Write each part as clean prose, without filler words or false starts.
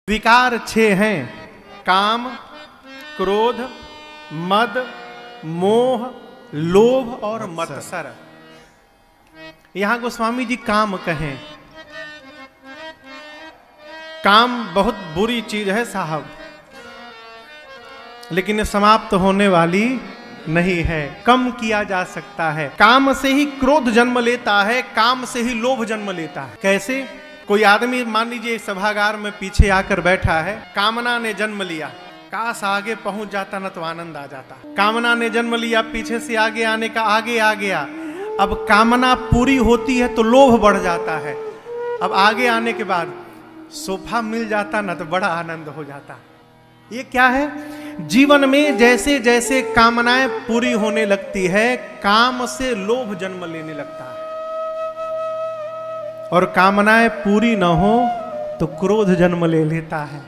विकार 6 हैं, काम, क्रोध, मद, मोह, लोभ और मत्सर। यहां गोस्वामी जी काम कहें। काम बहुत बुरी चीज है साहब, लेकिन समाप्त होने वाली नहीं है, कम किया जा सकता है। काम से ही क्रोध जन्म लेता है, काम से ही लोभ जन्म लेता है। कैसे? कोई आदमी मान लीजिए सभागार में पीछे आकर बैठा है, कामना ने जन्म लिया, काश आगे पहुंच जाता न तो आनंद आ जाता। कामना ने जन्म लिया, पीछे से आगे आने का, आगे आ गया। अब कामना पूरी होती है तो लोभ बढ़ जाता है। अब आगे आने के बाद सोफा मिल जाता ना तो बड़ा आनंद हो जाता। ये क्या है? जीवन में जैसे जैसे कामनाएं पूरी होने लगती है, काम से लोभ जन्म लेने लगता है, और कामनाएं पूरी न हो तो क्रोध जन्म ले लेता है?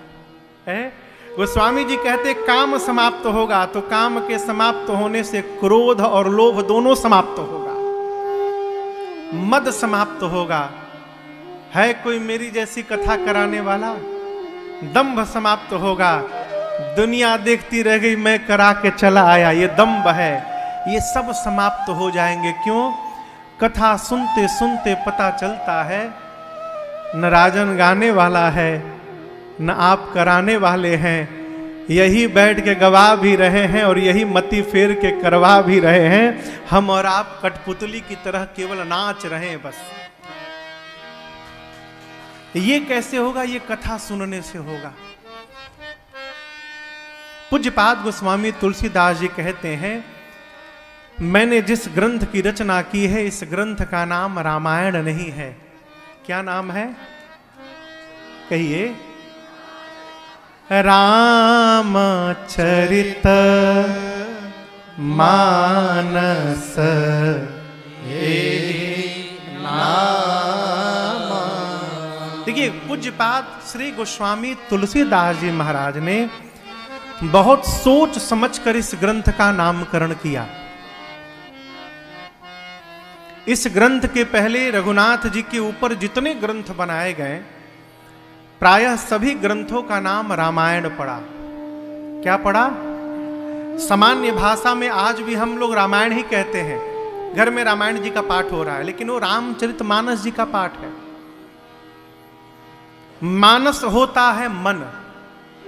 गोस्वामी जी कहते काम समाप्त होगा तो काम के समाप्त होने से क्रोध और लोभ दोनों समाप्त होगा, मद समाप्त होगा। है कोई मेरी जैसी कथा कराने वाला? दंभ समाप्त होगा, दुनिया देखती रह गई, मैं करा के चला आया, ये दंभ है। ये सब समाप्त हो जाएंगे। क्यों? कथा सुनते सुनते पता चलता है न राजन गाने वाला है न आप कराने वाले हैं, यही बैठ के गवा भी रहे हैं और यही मति फेर के करवा भी रहे हैं। हम और आप कठपुतली की तरह केवल नाच रहे हैं बस। ये कैसे होगा? ये कथा सुनने से होगा। पूज्यपाद गोस्वामी तुलसीदास जी कहते हैं, मैंने जिस ग्रंथ की रचना की है, इस ग्रंथ का नाम रामायण नहीं है। क्या नाम है? कहिए। रामचरित मानस नाम। देखिए, पूज्यपाद श्री गोस्वामी तुलसीदास जी महाराज ने बहुत सोच समझकर इस ग्रंथ का नामकरण किया। इस ग्रंथ के पहले रघुनाथ जी के ऊपर जितने ग्रंथ बनाए गए, प्रायः सभी ग्रंथों का नाम रामायण पड़ा। क्या पड़ा? सामान्य भाषा में आज भी हम लोग रामायण ही कहते हैं। घर में रामायण जी का पाठ हो रहा है, लेकिन वो रामचरितमानस जी का पाठ है। मानस होता है मन,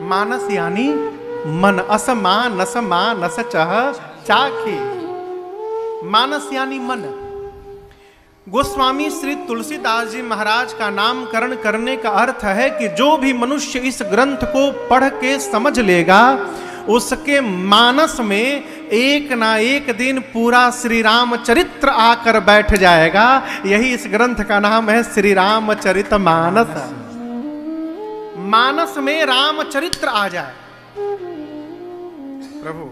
मानस यानी मन। असमानस मानस चह चाखे, मानस यानी मन। गोस्वामी श्री तुलसीदास जी महाराज का नामकरण करने का अर्थ है कि जो भी मनुष्य इस ग्रंथ को पढ़ के समझ लेगा, उसके मानस में एक ना एक दिन पूरा श्री राम चरित्र आकर बैठ जाएगा। यही इस ग्रंथ का नाम है श्री रामचरितमानस। मानस में रामचरित्र आ जाए। प्रभु